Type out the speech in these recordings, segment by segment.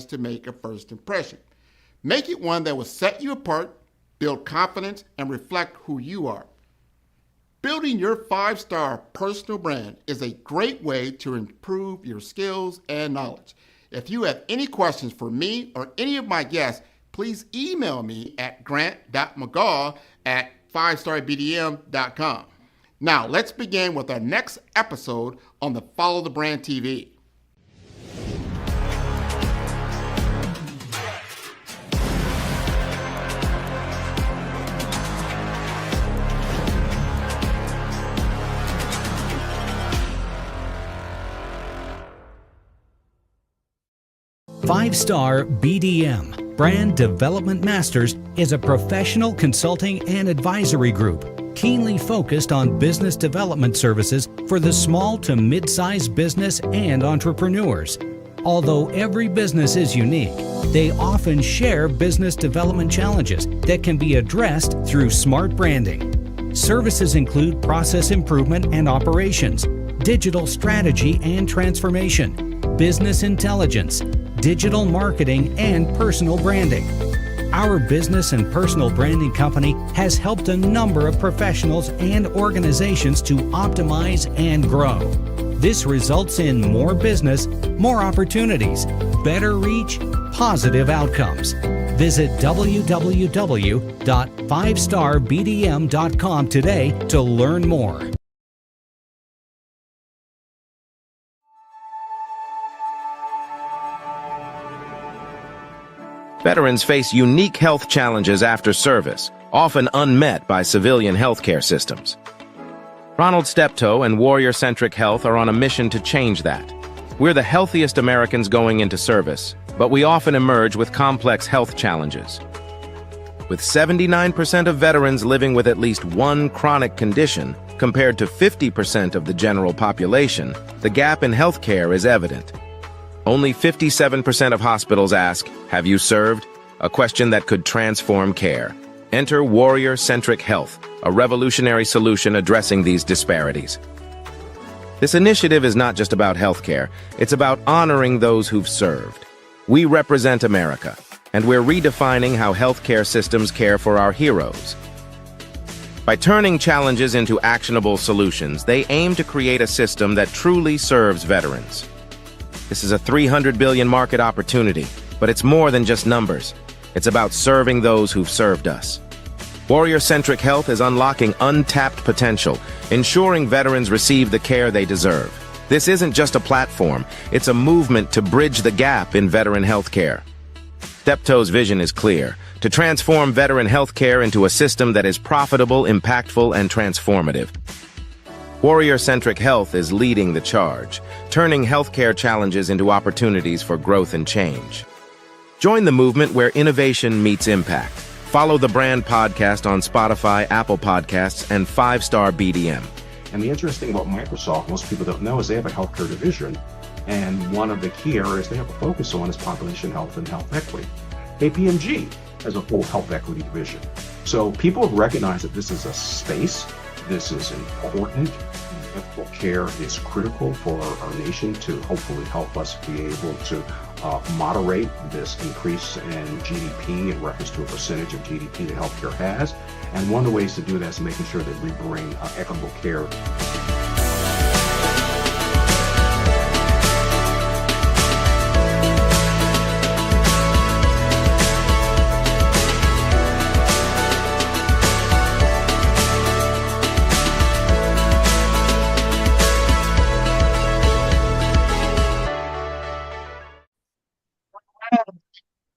chance to make a first impression. Make it one that will set you apart, build confidence, and reflect who you are. Building your 5-star personal brand is a great way to improve your skills and knowledge. If you have any questions for me or any of my guests, please email me at grant.mcgaw@5starbdm.com. Now, let's begin with our next episode on the Follow the Brand TV. Five-Star BDM, Brand Development Masters, is a professional consulting and advisory group keenly focused on business development services for the small to mid-sized business and entrepreneurs. Although every business is unique, they often share business development challenges that can be addressed through smart branding. Services include process improvement and operations, digital strategy and transformation, business intelligence, digital marketing, and personal branding. Our business and personal branding company has helped a number of professionals and organizations to optimize and grow. This results in more business, more opportunities, better reach, positive outcomes. Visit www.5starbdm.com today to learn more. Veterans face unique health challenges after service, often unmet by civilian healthcare systems. Ronald Steptoe and Warrior-Centric Health are on a mission to change that. We're the healthiest Americans going into service, but we often emerge with complex health challenges. With 79% of veterans living with at least one chronic condition, compared to 50% of the general population, the gap in healthcare is evident. Only 57% of hospitals ask, "Have you served?" A question that could transform care. Enter Warrior-Centric Health, a revolutionary solution addressing these disparities. This initiative is not just about healthcare, it's about honoring those who've served. We represent America, and we're redefining how healthcare systems care for our heroes. By turning challenges into actionable solutions, they aim to create a system that truly serves veterans. This is a $300 billion market opportunity, but it's more than just numbers. It's about serving those who've served us. Warrior-Centric Health is unlocking untapped potential, ensuring veterans receive the care they deserve. This isn't just a platform, it's a movement to bridge the gap in veteran healthcare. Steptoe's vision is clear: to transform veteran healthcare into a system that is profitable, impactful, and transformative. Warrior-Centric Health is leading the charge, turning healthcare challenges into opportunities for growth and change. Join the movement where innovation meets impact. Follow the Brand Podcast on Spotify, Apple Podcasts, and 5-Star BDM. And the interesting thing about Microsoft, most people don't know, is they have a healthcare division. And one of the key areas they have a focus on is population health and health equity. KPMG has a full health equity division. So people have recognized that this is a space. This is important. Medical care is critical for our nation to hopefully help us be able to moderate this increase in GDP in reference to a percentage of GDP that healthcare has. And one of the ways to do that is making sure that we bring equitable care.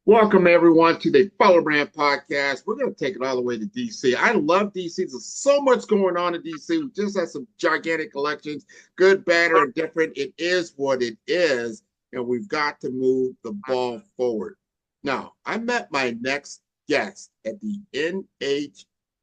Welcome, everyone, to the Follow Brand Podcast. We're going to take it all the way to D.C. I love D.C. There's so much going on in D.C. We just had some gigantic elections, good, bad, or indifferent. It is what it is, and we've got to move the ball forward. Now, I met my next guest at the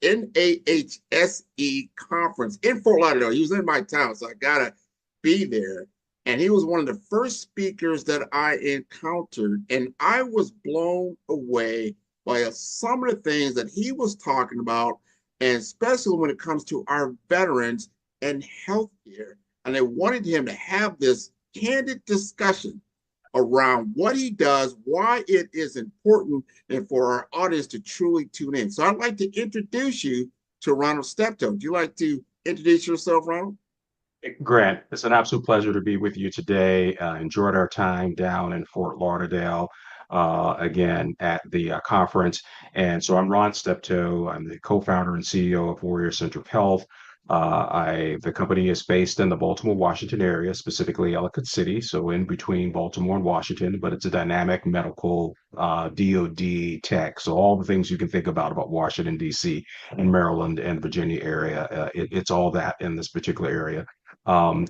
NAHSE conference in Fort Lauderdale. He was in my town, so I got to be there. And he was one of the first speakers that I encountered, and I was blown away by some of the things that he was talking about, and especially when it comes to our veterans and healthcare. And I wanted him to have this candid discussion around what he does, why it is important, and for our audience to truly tune in. So I'd like to introduce you to Ronald Steptoe. Would you like to introduce yourself, Ronald? Grant, it's an absolute pleasure to be with you today. Enjoyed our time down in Fort Lauderdale, again at the conference. And so I'm Ron Steptoe. I'm the co-founder and CEO of Warrior Centric Health. The company is based in the Baltimore, Washington area, specifically Ellicott City, so in between Baltimore and Washington. But it's a dynamic medical DoD tech. So all the things you can think about Washington D.C. and Maryland and Virginia area, it's all that in this particular area. Grew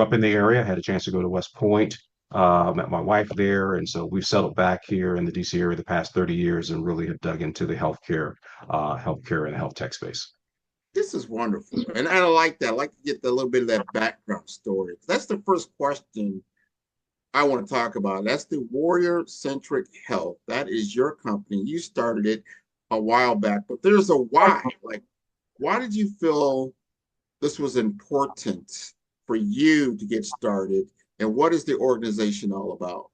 up in the area, had a chance to go to West Point, met my wife there. And so we've settled back here in the DC area the past 30 years and really have dug into the healthcare and health tech space. This is wonderful. And I like that. I like to get a little bit of that background story. That's the first question I want to talk about. That's the Warrior Centric Health. That is your company. You started it a while back, but there's a why. Like, why did you feel this was important for you to get started, and what is the organization all about?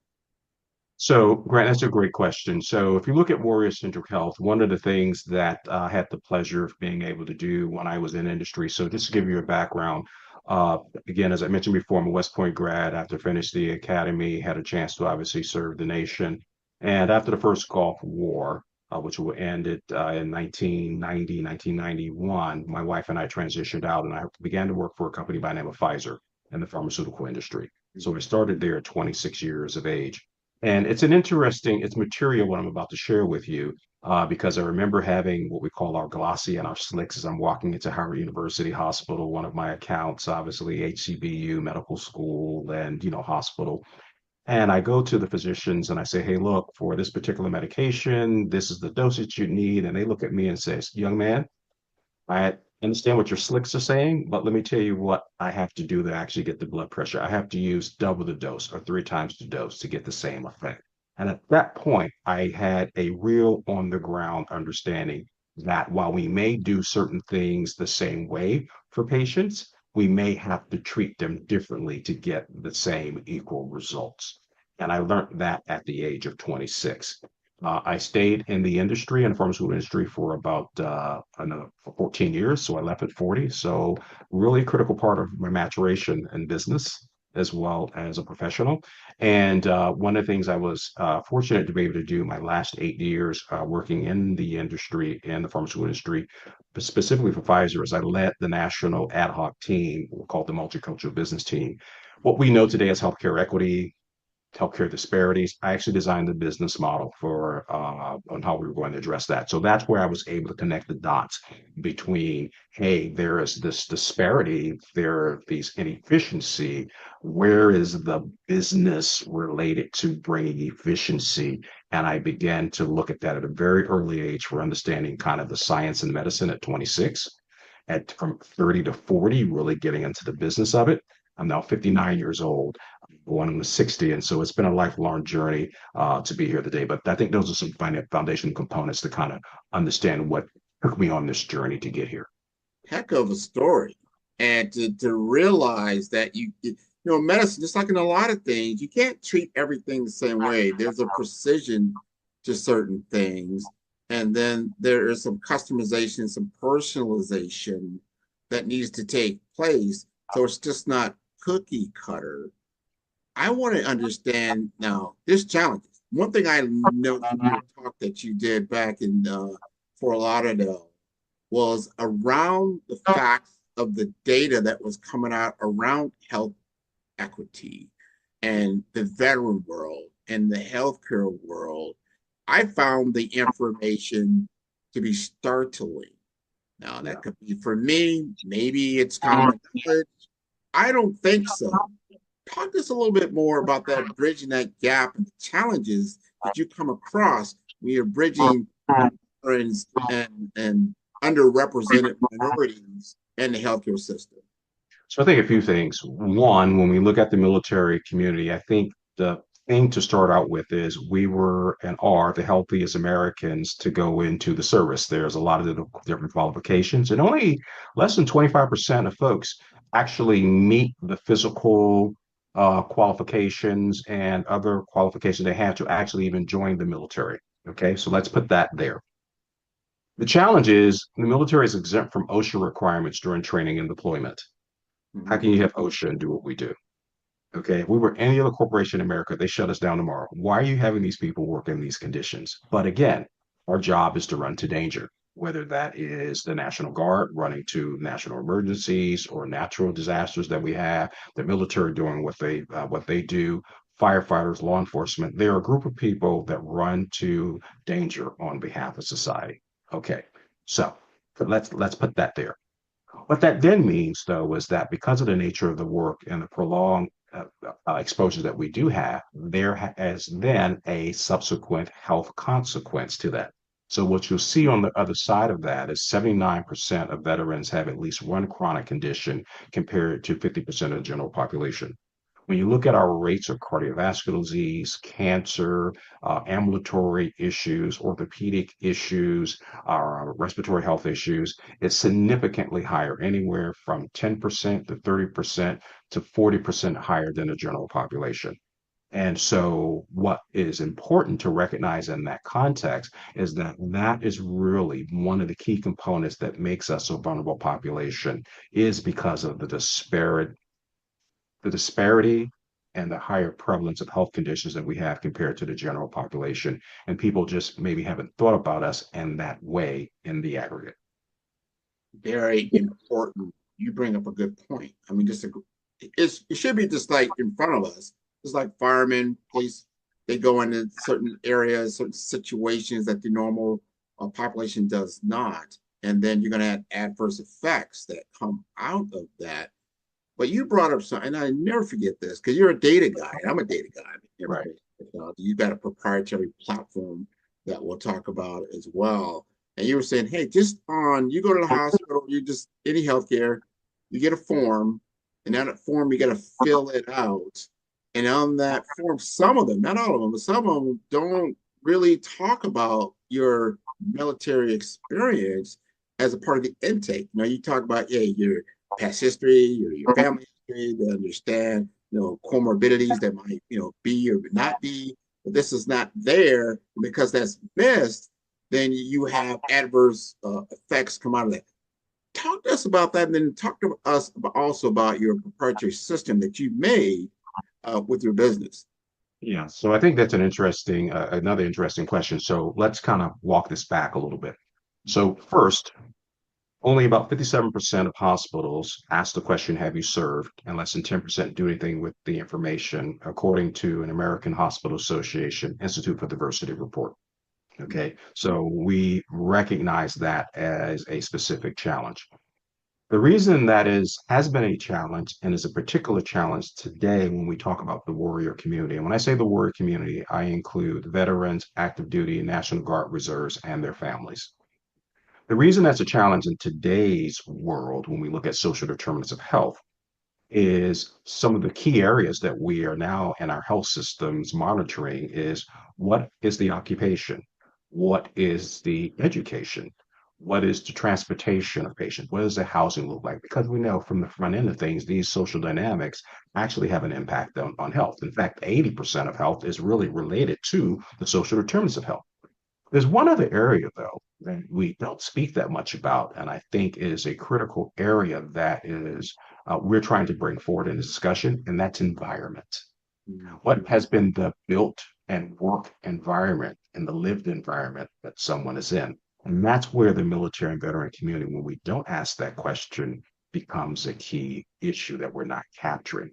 So, Grant, that's a great question. So, if you look at Warrior Centric Health, one of the things that I had the pleasure of being able to do when I was in industry. So, just to give you a background, again, as I mentioned before, I'm a West Point grad. After finished the academy, had a chance to obviously serve the nation. And after the first Gulf War, which ended in 1990, 1991, my wife and I transitioned out and I began to work for a company by the name of Pfizer in the pharmaceutical industry. So I started there at 26 years of age. And it's material what I'm about to share with you, because I remember having what we call our glossy and our slicks as I'm walking into Howard University Hospital, one of my accounts, obviously HCBU, medical school, and, hospital. And I go to the physicians and I say, hey, look, for this particular medication, this is the dosage you need. And they look at me and say, young man, I understand what your slicks are saying, but let me tell you what I have to do to actually get the blood pressure. I have to use double the dose or 3 times the dose to get the same effect. And at that point, I had a real on the ground understanding that while we may do certain things the same way for patients, we may have to treat them differently to get the same equal results. And I learned that at the age of 26. I stayed in the industry, in the pharmaceutical industry, for about for 14 years. So I left at 40. So really a critical part of my maturation in business as well as a professional. And one of the things I was fortunate to be able to do my last 8 years working in the industry, in the pharmaceutical industry, but specifically for Pfizer, is I led the national ad hoc team called the Multicultural Business Team. What we know today as healthcare equity, healthcare disparities. I actually designed the business model for on how we were going to address that. So that's where I was able to connect the dots between, hey, there is this disparity, there are these inefficiency. Where is the business related to bringing efficiency? And I began to look at that at a very early age for understanding kind of the science and medicine at 26. From 30 to 40, really getting into the business of it. I'm now 59 years old, going into 60. And so it's been a lifelong journey to be here today. But I think those are some foundational components to kind of understand what took me on this journey to get here. Heck of a story. And to realize that medicine, just like in a lot of things, you can't treat everything the same way. There's a precision to certain things. And then there is some customization, some personalization that needs to take place. So it's just not cookie cutter. I want to understand now, there's challenges. One thing I know from your talk that you did back in Fort Lauderdale was around the facts of the data that was coming out around health equity and the veteran world and the healthcare world. I found the information to be startling. Now, that could be for me, maybe it's common knowledge. I don't think so. Talk to us a little bit more about that, bridging that gap and the challenges that you come across when you're bridging veterans and underrepresented minorities in the healthcare system. So I think a few things. One, when we look at the military community, I think the thing to start out with is we were and are the healthiest Americans to go into the service. There's a lot of different qualifications, and only less than 25% of folks actually meet the physical qualifications and other qualifications they have to actually even join the military. Okay, so let's put that there. The challenge is the military is exempt from OSHA requirements during training and deployment. How Mhm. can you have OSHA and do what we do? Okay, if we were any other corporation in America, they shut us down tomorrow. Why are you having these people work in these conditions? But again, our job is to run to danger, whether that is the National Guard running to national emergencies or natural disasters that we have, the military doing what they do, firefighters, law enforcement. They're a group of people that run to danger on behalf of society. Okay, so let's put that there. What that then means, though, is that because of the nature of the work and the prolonged exposure that we do have, there is then a subsequent health consequence to that. So what you'll see on the other side of that is 79% of veterans have at least one chronic condition compared to 50% of the general population. When you look at our rates of cardiovascular disease, cancer, ambulatory issues, orthopedic issues, our respiratory health issues, it's significantly higher, anywhere from 10% to 30% to 40% higher than the general population. And so, what is important to recognize in that context is that that is really one of the key components that makes us a vulnerable population, is because of the disparity and the higher prevalence of health conditions that we have compared to the general population. And people just maybe haven't thought about us in that way in the aggregate. Very important. You bring up a good point. I mean, it should be just like in front of us. It's like firemen, police, they go into certain areas, certain situations that the normal population does not. And then you're going to have adverse effects that come out of that. But you brought up something, and I never forget this because you're a data guy, and I'm a data guy. Right. You got a proprietary platform that we'll talk about as well. And you were saying, hey, you go to the hospital, you just any healthcare, you get a form, and on that form you got to fill it out. And on that form, some of them, not all of them, but some of them don't really talk about your military experience as a part of the intake. You talk about, yeah, your past history, your family history, to understand, comorbidities that might, be or not be. But this is not there because that's missed. Then you have adverse effects come out of that. Talk to us about that, and then talk to us also about your proprietary system that you made with your business. Yeah. So I think that's another interesting question. So let's kind of walk this back a little bit. So first, only about 57% of hospitals ask the question, have you served? And less than 10% do anything with the information, according to an American Hospital Association Institute for Diversity report. Okay, so we recognize that as a specific challenge. The reason that has been a challenge and is a particular challenge today when we talk about the warrior community. And when I say the warrior community, I include veterans, active duty, National Guard reserves, and their families. The reason that's a challenge in today's world, when we look at social determinants of health, is some of the key areas that we are now in our health systems monitoring is: what is the occupation? What is the education? What is the transportation of patients? What does the housing look like? Because we know from the front end of things, these social dynamics actually have an impact on health. In fact, 80% of health is really related to the social determinants of health. There's one other area, though, that we don't speak that much about, and I think is a critical area that is we're trying to bring forward in the discussion, and that's environment. What has been the built and work environment and the lived environment that someone is in? And that's where the military and veteran community, when we don't ask that question, becomes a key issue that we're not capturing.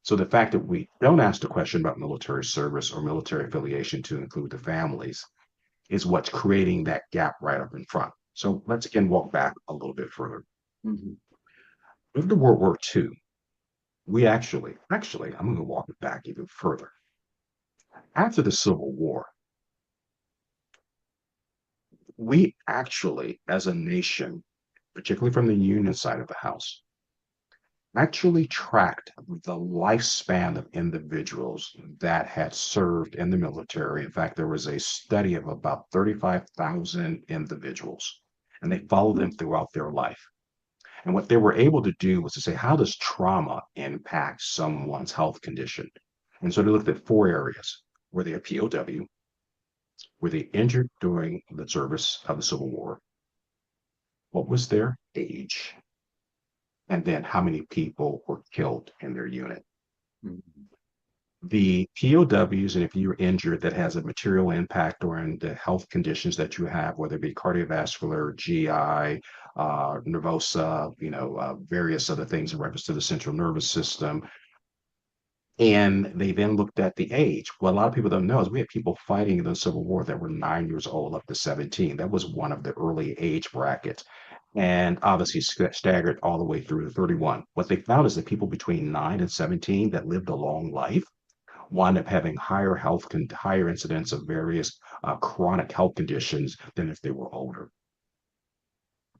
So the fact that we don't ask the question about military service or military affiliation to include the families is what's creating that gap right up in front. So let's again walk back a little bit further. Mm-hmm. With the World War II, we actually, I'm going to walk it back even further. After the Civil War, we actually, as a nation, particularly from the Union side of the house, actually tracked the lifespan of individuals that had served in the military. In fact, there was a study of about 35,000 individuals, and they followed them throughout their life. And what they were able to do was to say, how does trauma impact someone's health condition? And so they looked at 4 areas. Were they a POW? Were they injured during the service of the Civil War? What was their age? And then how many people were killed in their unit? The POWs, and if you're injured, that has a material impact on the health conditions that you have, whether it be cardiovascular, GI, nervosa, various other things in reference to the central nervous system. And they then looked at the age. What a lot of people don't know is we had people fighting in the Civil War that were 9 years old up to 17. That was one of the early age brackets. And obviously staggered all the way through to 31. What they found is that people between 9 and 17 that lived a long life wind up having higher incidence of various chronic health conditions than if they were older.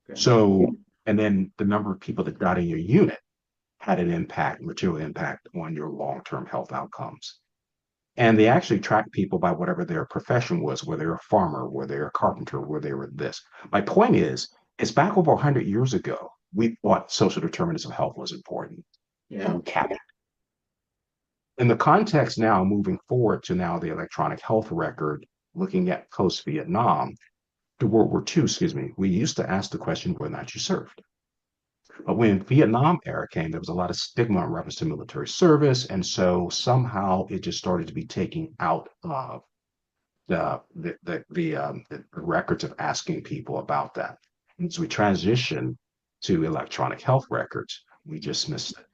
Okay. So, and then the number of people that died in your unit had an impact, material impact on your long-term health outcomes. And they actually tracked people by whatever their profession was, whether they're a farmer, whether they're a carpenter, whether they were this. My point is back over 100 years ago, we thought social determinants of health was important. Yeah. And kept it. In the context now, moving forward to now the electronic health record, looking at post-Vietnam, to World War II, we used to ask the question whether or not you served. But when Vietnam era came, there was a lot of stigma in reference to military service. And so somehow it just started to be taken out of the records of asking people about that. And so we transitioned to electronic health records. We just missed it.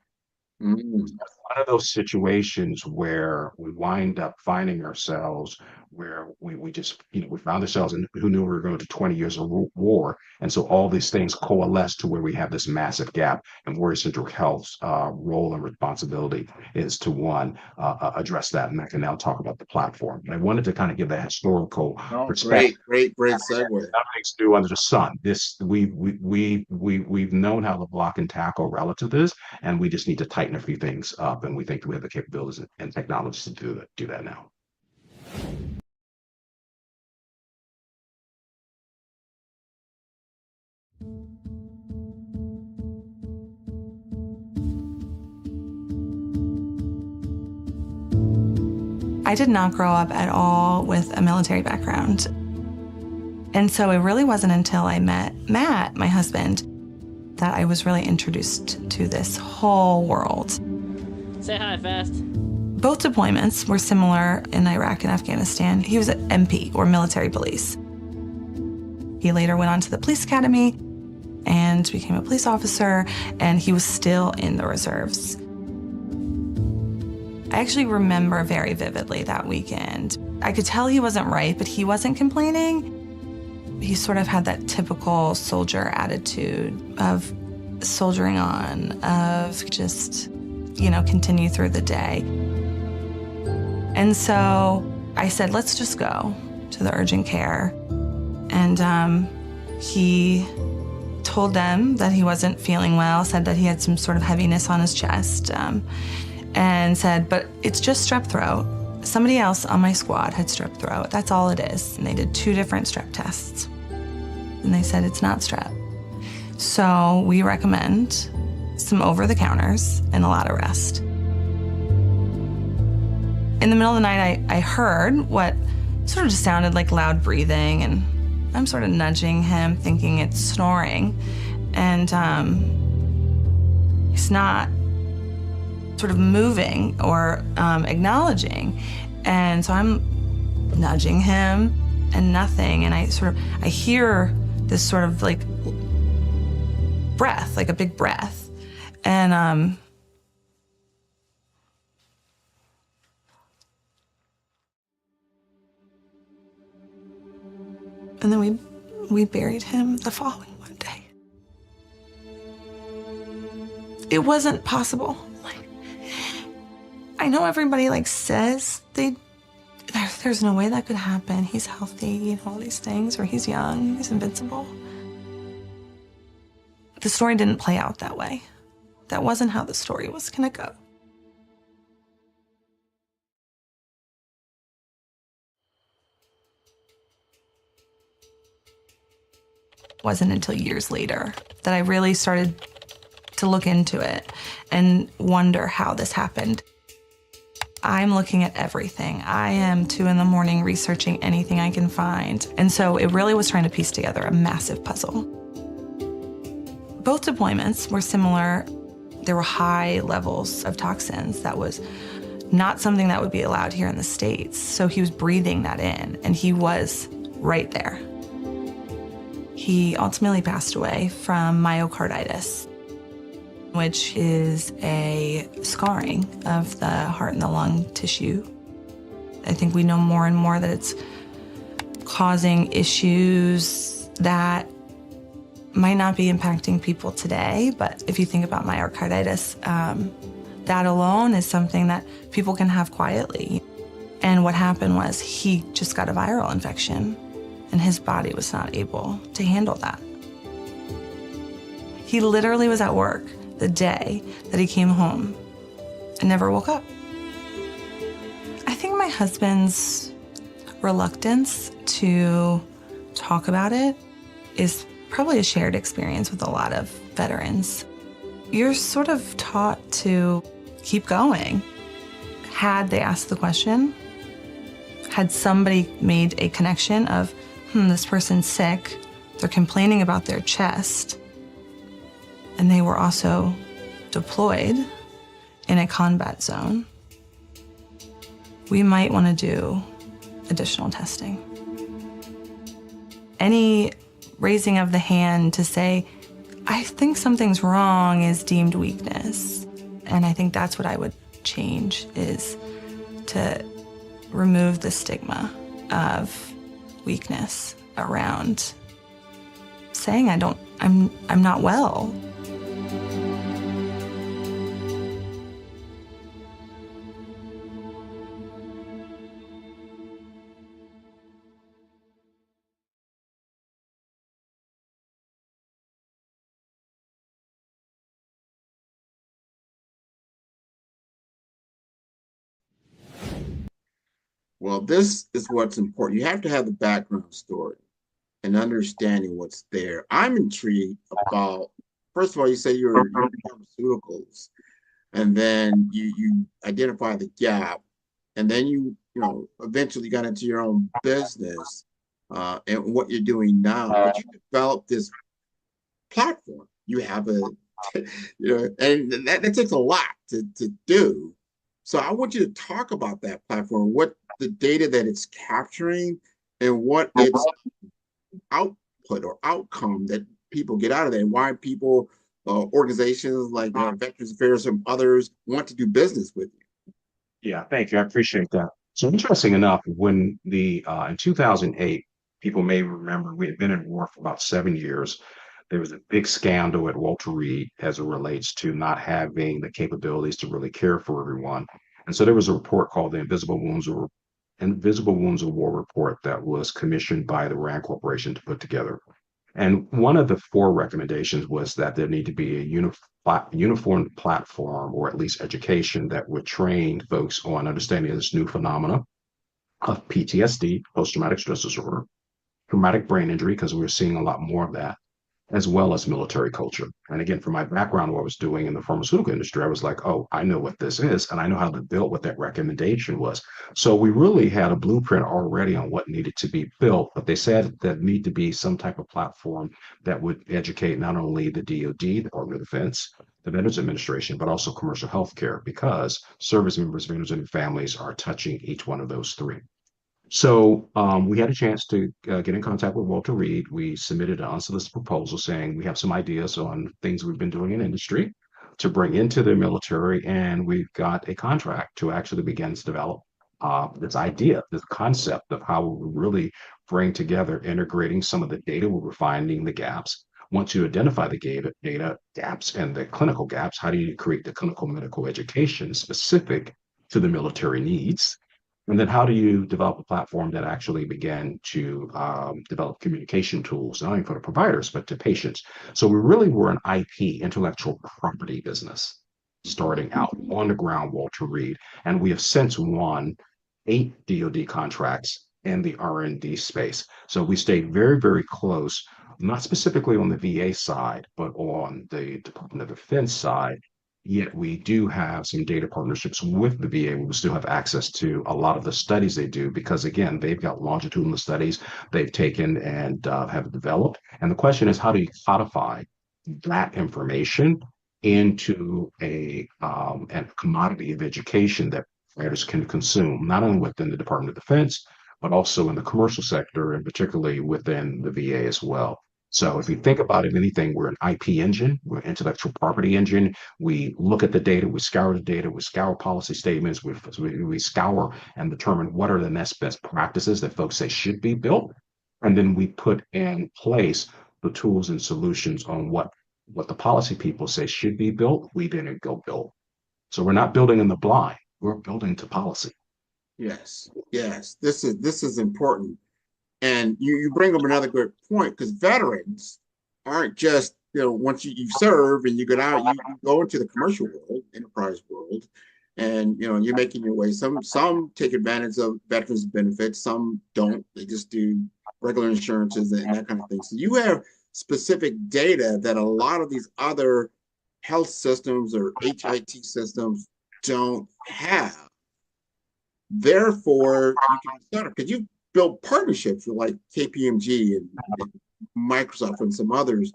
It's one of those situations where we wind up finding ourselves where we just, we found ourselves, and who knew we were going to 20 years of war. And so all these things coalesce to where we have this massive gap, and Warrior Centric Health's role and responsibility is to, one, address that. And I can now talk about the platform. And I wanted to kind of give that historical perspective. Great segue. Nothing's new under the sun. We've known how to block and tackle relative to this, and we just need to tighten a few things up. And we think that we have the capabilities and technologies to do that now. I did not grow up at all with a military background. And so it really wasn't until I met Matt, my husband, that I was really introduced to this whole world. Say hi fast. Both deployments were similar in Iraq and Afghanistan. He was an MP, or military police. He later went on to the police academy and became a police officer, and he was still in the reserves. I actually remember very vividly that weekend. I could tell he wasn't right, but he wasn't complaining. He sort of had that typical soldier attitude of soldiering on, of just, continue through the day. And so I said, let's just go to the urgent care. And he told them that he wasn't feeling well, said that he had some sort of heaviness on his chest. And said, but it's just strep throat. Somebody else on my squad had strep throat. That's all it is. And they did 2 different strep tests. And they said, it's not strep. So we recommend some over-the-counters and a lot of rest. In the middle of the night, I heard what sort of just sounded like loud breathing, and I'm sort of nudging him, thinking it's snoring. And he's not sort of moving or acknowledging. And so I'm nudging him and nothing. And I hear this sort of like breath, like a big breath. And then we buried him the following Monday. It wasn't possible. I know everybody says there's no way that could happen. He's healthy, all these things, or he's young, he's invincible. The story didn't play out that way. That wasn't how the story was gonna go. It wasn't until years later that I really started to look into it and wonder how this happened. I'm looking at everything. I am 2 a.m. researching anything I can find. And so it really was trying to piece together a massive puzzle. Both deployments were similar. There were high levels of toxins. That was not something that would be allowed here in the States. So he was breathing that in, and he was right there. He ultimately passed away from myocarditis, which is a scarring of the heart and the lung tissue. I think we know more and more that it's causing issues that might not be impacting people today, but if you think about myocarditis, that alone is something that people can have quietly. And what happened was he just got a viral infection, and his body was not able to handle that. He literally was at work the day that he came home and never woke up. I think my husband's reluctance to talk about it is probably a shared experience with a lot of veterans. You're sort of taught to keep going. Had they asked the question, had somebody made a connection of, this person's sick, they're complaining about their chest, and they were also deployed in a combat zone, we might want to do additional testing. Any raising of the hand to say, I think something's wrong, is deemed weakness. And I think that's what I would change, is to remove the stigma of weakness around saying I'm not well. Well, this is what's important. You have to have the background story and understanding what's there. I'm intrigued about, first of all, you say you're in pharmaceuticals, and then you identify the gap, and then you eventually got into your own business and what you're doing now. But you developed this platform. You have a, and that takes a lot to do. So I want you to talk about that platform, what the data that it's capturing, and what its output or outcome that people get out of that, and why people, organizations like Veterans Affairs and others want to do business with you. Yeah, thank you. I appreciate that. So interesting enough, when in 2008, people may remember we had been in war for about 7 years. There was a big scandal at Walter Reed as it relates to not having the capabilities to really care for everyone. And so there was a report called the Invisible Wounds of War report that was commissioned by the RAND Corporation to put together. And one of the 4 recommendations was that there need to be a uniform platform, or at least education, that would train folks on understanding this new phenomena of PTSD, post-traumatic stress disorder, traumatic brain injury, because we were seeing a lot more of that, as well as military culture. And again, from my background, what I was doing in the pharmaceutical industry, I was like, oh, I know what this is, and I know how to build what that recommendation was. So we really had a blueprint already on what needed to be built, but they said that need to be some type of platform that would educate not only the DoD, the Department of Defense, the Veterans Administration, but also commercial healthcare, because service members, veterans, and their families are touching each one of those 3. So we had a chance to get in contact with Walter Reed. We submitted an unsolicited proposal saying we have some ideas on things we've been doing in industry to bring into the military, and we've got a contract to actually begin to develop this idea, this concept of how we really bring together integrating some of the data where we're finding the gaps. Once you identify the data gaps and the clinical gaps, how do you create the clinical medical education specific to the military needs? And then how do you develop a platform that actually began to develop communication tools, not only for the providers, but to patients? So we really were an IP, intellectual property business, starting out on the ground, Walter Reed. And we have since won 8 DoD contracts in the R&D space. So we stayed very, very close not specifically on the VA side, but on the Department of Defense side. Yet we do have some data partnerships with the VA. We still have access to a lot of the studies they do because, again, they've got longitudinal studies they've taken and have developed. And the question is, how do you codify that information into a commodity of education that providers can consume, not only within the Department of Defense, but also in the commercial sector and particularly within the VA as well. So if you think about it, anything, we're an IP engine, we're an intellectual property engine. We look at the data, we scour the data, we scour policy statements, we scour and determine what are the next best practices that folks say should be built. And then we put in place the tools and solutions on what the policy people say should be built. We didn't go build. So we're not building in the blind, we're building to policy. Yes, yes, this is important. And you bring up another good point because veterans aren't just, once you serve and you get out, you go into the commercial world, enterprise world, and you're making your way. Some take advantage of veterans benefits, some don't. They just do regular insurances and that kind of thing. So you have specific data that a lot of these other health systems or HIT systems don't have. Therefore, you can start because you build partnerships with like KPMG and Microsoft and some others.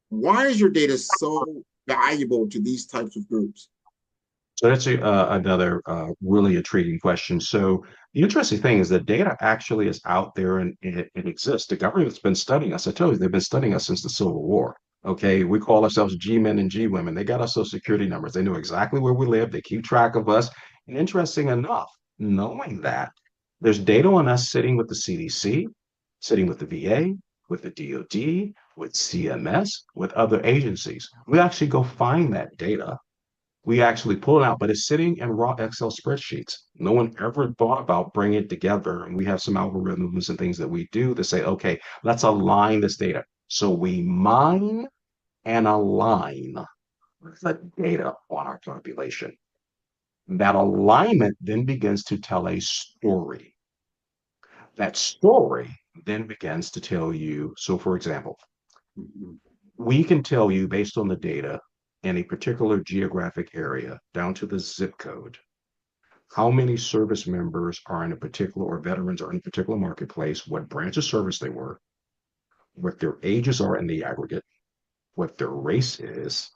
Why is your data so valuable to these types of groups? So that's another really intriguing question. So the interesting thing is that data actually is out there and it exists. The government's been studying us. I tell you, they've been studying us since the Civil War. Okay, we call ourselves G-men and G-women. They got our social security numbers. They know exactly where we live. They keep track of us. And interesting enough, knowing that, there's data on us sitting with the CDC, sitting with the VA, with the DoD, with CMS, with other agencies. We actually go find that data. We actually pull it out, but it's sitting in raw Excel spreadsheets. No one ever thought about bringing it together. And we have some algorithms and things that we do to say, okay, let's align this data. So we mine and align the data on our population. That alignment then begins to tell a story. That story then begins to tell you, so for example, we can tell you based on the data in a particular geographic area down to the zip code, how many service members are in a particular, or veterans are in a particular marketplace, what branch of service they were, what their ages are in the aggregate, what their race is,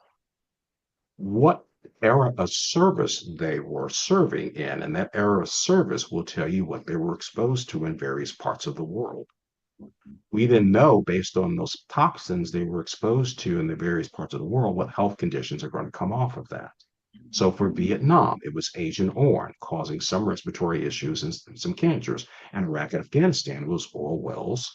what era of service they were serving in, and that era of service will tell you what they were exposed to in various parts of the world. We then know, based on those toxins they were exposed to in the various parts of the world, what health conditions are going to come off of that. So for Vietnam, it was Agent Orange causing some respiratory issues and some cancers. And Iraq and Afghanistan, it was oil wells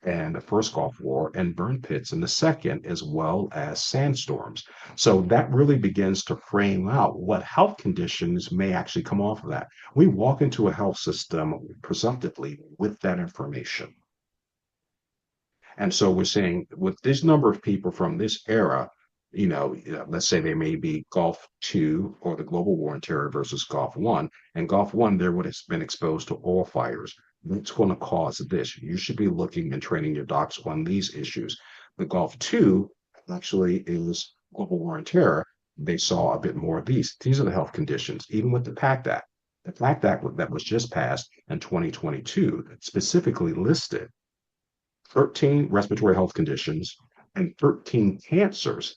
and the first Gulf War and burn pits in the second, as well as sandstorms. So that really begins to frame out what health conditions may actually come off of that. We walk into a health system presumptively with that information. And so we're saying with this number of people from this era, let's say they may be Gulf II or the global war on terror versus Gulf I. And Gulf I, there would have been exposed to oil fires. That's going to cause this. You should be looking and training your docs on these issues. The Gulf II actually is global war on terror. They saw a bit more of these. These are the health conditions, even with the PACT Act. The PACT Act that was just passed in 2022 specifically listed 13 respiratory health conditions and 13 cancers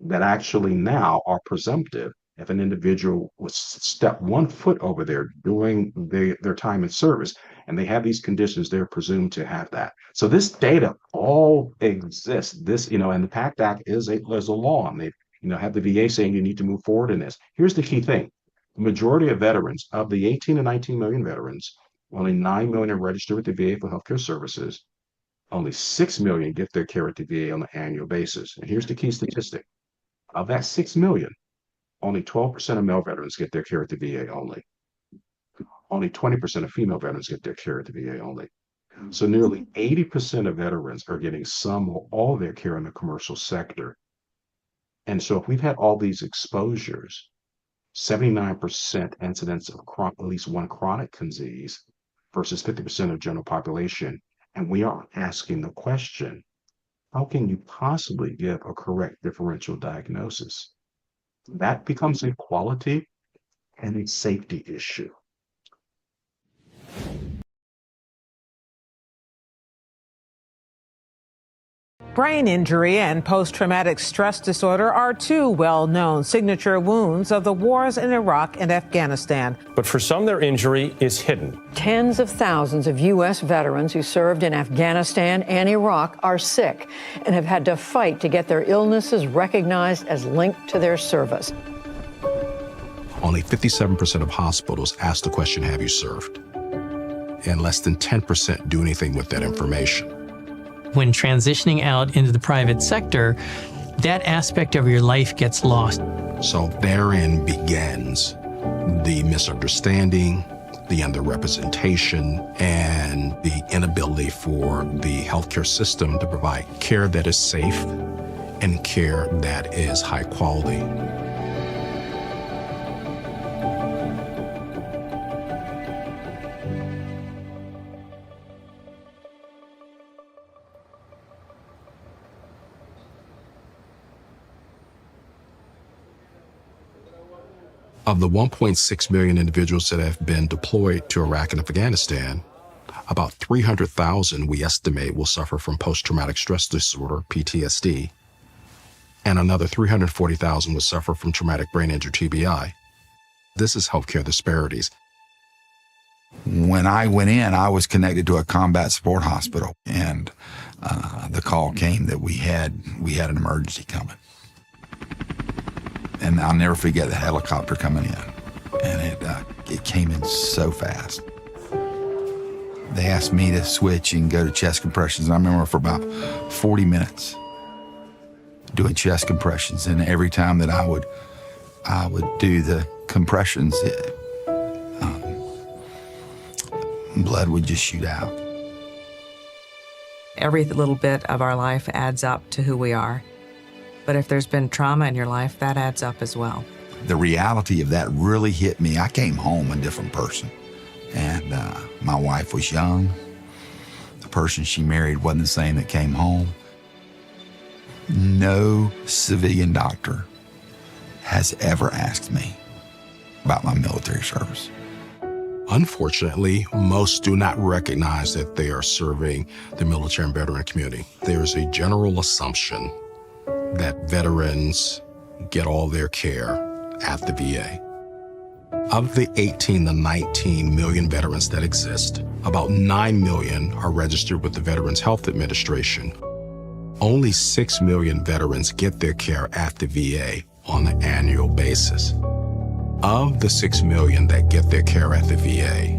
that actually now are presumptive if an individual was step 1 foot over there during their time in service and they have these conditions, they're presumed to have that. So this data all exists. This, and the PACT Act is a law, and they, have the VA saying you need to move forward in this. Here's the key thing. The majority of veterans, of the 18 to 19 million veterans, only 9 million are registered with the VA for healthcare services. Only 6 million get their care at the VA on an annual basis. And here's the key statistic. Of that 6 million, only 12% of male veterans get their care at the VA only. Only 20% of female veterans get their care at the VA only. So nearly 80% of veterans are getting some or all their care in the commercial sector. And so if we've had all these exposures, 79% incidence of at least one chronic disease versus 50% of general population, and we are asking the question, how can you possibly give a correct differential diagnosis? That becomes a quality and a safety issue. Brain injury and post-traumatic stress disorder are two well-known signature wounds of the wars in Iraq and Afghanistan. But for some, their injury is hidden. Tens of thousands of U.S. veterans who served in Afghanistan and Iraq are sick and have had to fight to get their illnesses recognized as linked to their service. Only 57% of hospitals ask the question, have you served? And less than 10% do anything with that information. When transitioning out into the private sector, that aspect of your life gets lost. So therein begins the misunderstanding, the underrepresentation, and the inability for the healthcare system to provide care that is safe and care that is high quality. Of the 1.6 million individuals that have been deployed to Iraq and Afghanistan, about 300,000 we estimate will suffer from post-traumatic stress disorder, PTSD, and another 340,000 will suffer from traumatic brain injury, TBI. This is healthcare disparities. When I went in, I was connected to a combat support hospital, and the call came that we had an emergency coming. And I'll never forget the helicopter coming in, and it came in so fast. They asked me to switch and go to chest compressions, and I remember for about 40 minutes doing chest compressions, and every time that I would do the compressions, blood would just shoot out. Every little bit of our life adds up to who we are. But if there's been trauma in your life, that adds up as well. The reality of that really hit me. I came home a different person. And my wife was young. The person she married wasn't the same that came home. No civilian doctor has ever asked me about my military service. Unfortunately, most do not recognize that they are serving the military and veteran community. There is a general assumption that veterans get all their care at the VA. Of the 18 to 19 million veterans that exist, about 9 million are registered with the Veterans Health Administration. Only 6 million veterans get their care at the VA on an annual basis. Of the 6 million that get their care at the VA,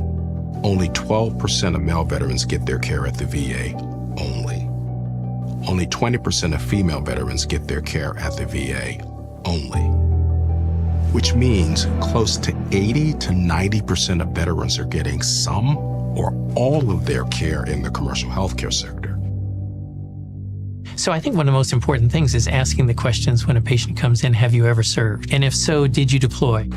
only 12% of male veterans get their care at the VA only. Only 20% of female veterans get their care at the VA only, which means close to 80 to 90% of veterans are getting some or all of their care in the commercial healthcare sector. So I think one of the most important things is asking the questions when a patient comes in, have you ever served? And if so, did you deploy?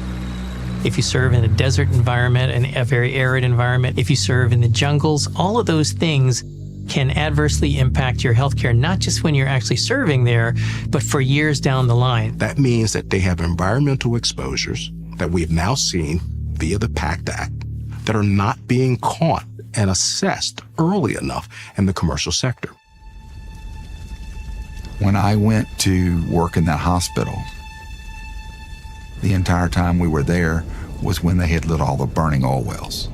If you serve in a desert environment, and a very arid environment, if you serve in the jungles, all of those things can adversely impact your healthcare, not just when you're actually serving there, but for years down the line. That means that they have environmental exposures that we've now seen via the PACT Act that are not being caught and assessed early enough in the commercial sector. When I went to work in that hospital, the entire time we were there was when they had lit all the burning oil wells.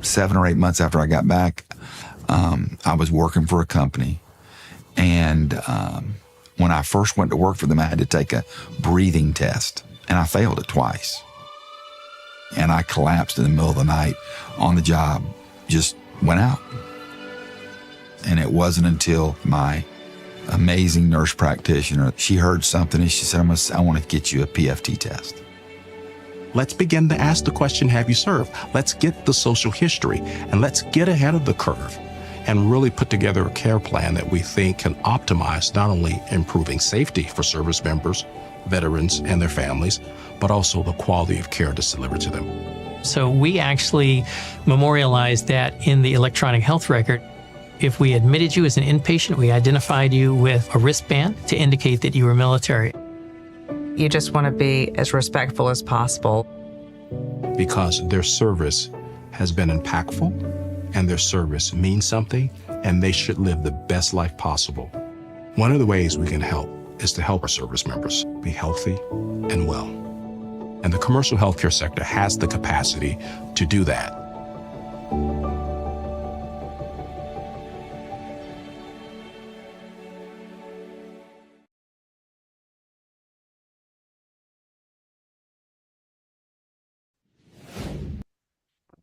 7 or 8 months after I got back, I was working for a company, and when I first went to work for them, I had to take a breathing test, and I failed it twice. And I collapsed in the middle of the night on the job, just went out. And it wasn't until my amazing nurse practitioner, she heard something, and she said, I want to get you a PFT test. Let's begin to ask the question, have you served? Let's get the social history, and let's get ahead of the curve and really put together a care plan that we think can optimize not only improving safety for service members, veterans, and their families, but also the quality of care that's delivered to them. So we actually memorialized that in the electronic health record. If we admitted you as an inpatient, we identified you with a wristband to indicate that you were military. You just want to be as respectful as possible. Because their service has been impactful and their service means something, and they should live the best life possible. One of the ways we can help is to help our service members be healthy and well. And the commercial healthcare sector has the capacity to do that.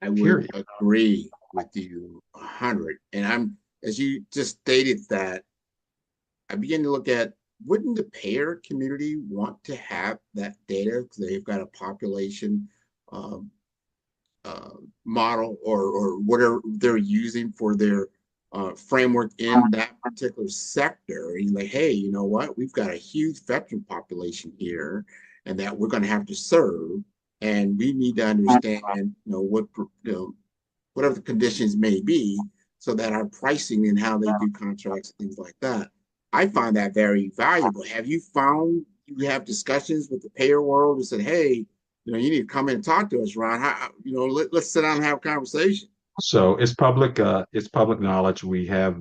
I would agree with you 100. And as you just stated that, I begin to look at, wouldn't the payer community want to have that data because they've got a population model or whatever they're using for their framework in that particular sector? And you're like, hey, you know what? We've got a huge veteran population here, and that we're going to have to serve, and we need to understand, whatever the conditions may be, so that our pricing and how they do contracts and things like that. I find that very valuable. Have you found you have discussions with the payer world and said, hey, you need to come in and talk to us, Ron? Let's sit down and have a conversation. So it's public knowledge. We have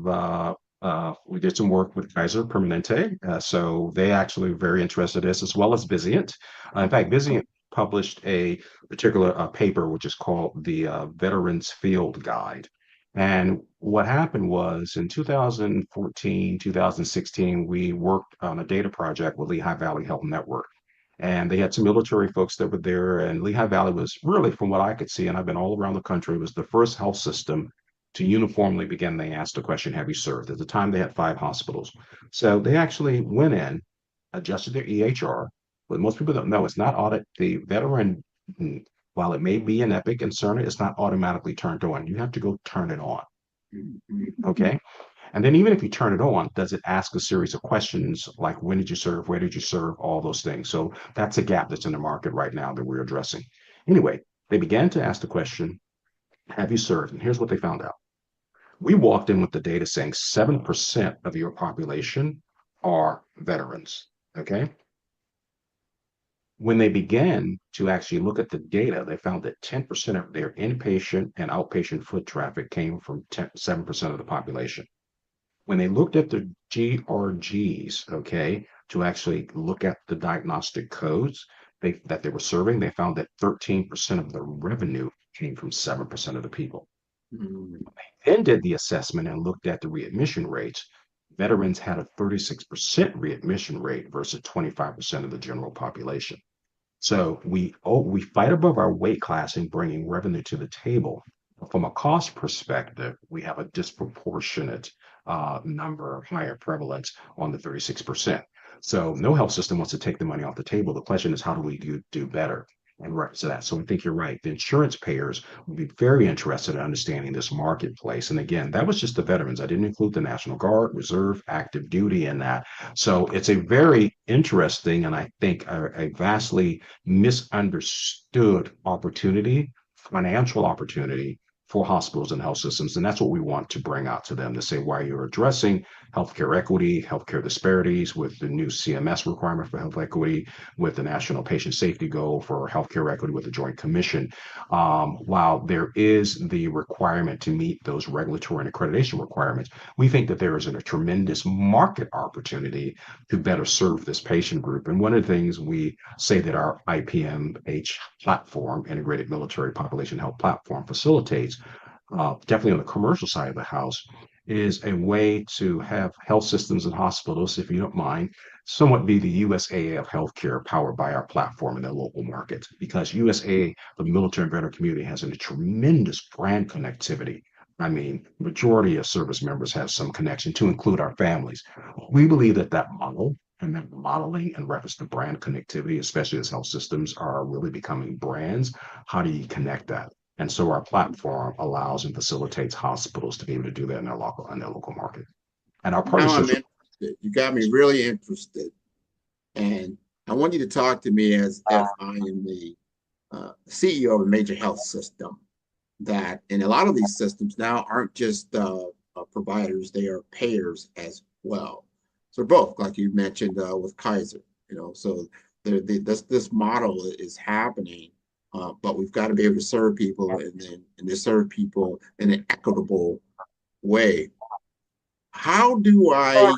we did some work with Kaiser Permanente, so they actually are very interested in this, as well as Vizient. In fact, Vizient published a particular paper which is called the Veterans Field Guide. And what happened was in 2014, 2016, we worked on a data project with Lehigh Valley Health Network. And they had some military folks that were there. And Lehigh Valley was really, from what I could see, and I've been all around the country, was the first health system to uniformly begin. They asked the question, have you served? At the time, they had 5 hospitals. So they actually went in, adjusted their EHR. But most people don't know, it's not audit. The veteran, while it may be an Epic and Cerner, it's not automatically turned on. You have to go turn it on. Okay. And then even if you turn it on, does it ask a series of questions like, when did you serve? Where did you serve? All those things. So that's a gap that's in the market right now that we're addressing. Anyway, they began to ask the question, have you served? And here's what they found out. We walked in with the data saying 7% of your population are veterans. Okay. When they began to actually look at the data, they found that 10% of their inpatient and outpatient foot traffic came from 7% of the population. When they looked at the GRGs, okay, to actually look at the diagnostic codes that they were serving, they found that 13% of the revenue came from 7% of the people. When they then did the assessment and looked at the readmission rates, veterans had a 36% readmission rate versus 25% of the general population. So we fight above our weight class in bringing revenue to the table. From a cost perspective, we have a disproportionate number, higher prevalence on the 36%. So no health system wants to take the money off the table. The question is, how do we do better? And right to that. So I think you're right. The insurance payers would be very interested in understanding this marketplace. And again, that was just the veterans. I didn't include the National Guard, Reserve, active duty in that. So it's a very interesting and I think a vastly misunderstood opportunity, financial opportunity for hospitals and health systems. And that's what we want to bring out to them, to say why you're addressing healthcare equity, healthcare disparities with the new CMS requirement for health equity, with the National Patient Safety Goal for healthcare equity with the Joint Commission. While there is the requirement to meet those regulatory and accreditation requirements, we think that there is a tremendous market opportunity to better serve this patient group. And one of the things we say that our IPMH platform, Integrated Military Population Health Platform, facilitates, definitely on the commercial side of the house, is a way to have health systems and hospitals, if you don't mind, somewhat be the USAA of healthcare, powered by our platform in their local markets. Because USAA, the military and veteran community, has a tremendous brand connectivity. I mean, majority of service members have some connection, to include our families. We believe that model and that modeling and reference to brand connectivity, especially as health systems are really becoming brands, how do you connect that? And so our platform allows and facilitates hospitals to be able to do that in their local market. And our partnerships. Now I'm interested. You got me really interested. And I want you to talk to me as if I am the CEO of a major health system, that in a lot of these systems now aren't just providers, they are payers as well. So both, like you mentioned with Kaiser, so this model is happening, but we've got to be able to serve people and to serve people in an equitable way. How do I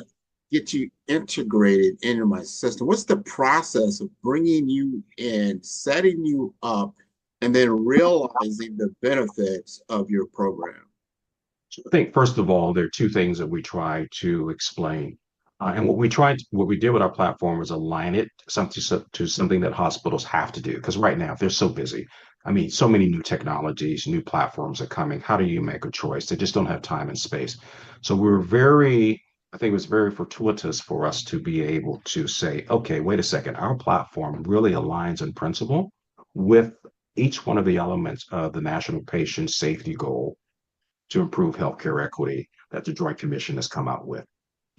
get you integrated into my system? What's the process of bringing you in, setting you up, and then realizing the benefits of your program? I think, first of all, there are two things that we try to explain. And what we did with our platform was align it to something that hospitals have to do. Because right now, they're so busy. I mean, so many new technologies, new platforms are coming. How do you make a choice? They just don't have time and space. So I think it was very fortuitous for us to be able to say, okay, wait a second, our platform really aligns in principle with each one of the elements of the National Patient Safety Goal to improve healthcare equity that the Joint Commission has come out with.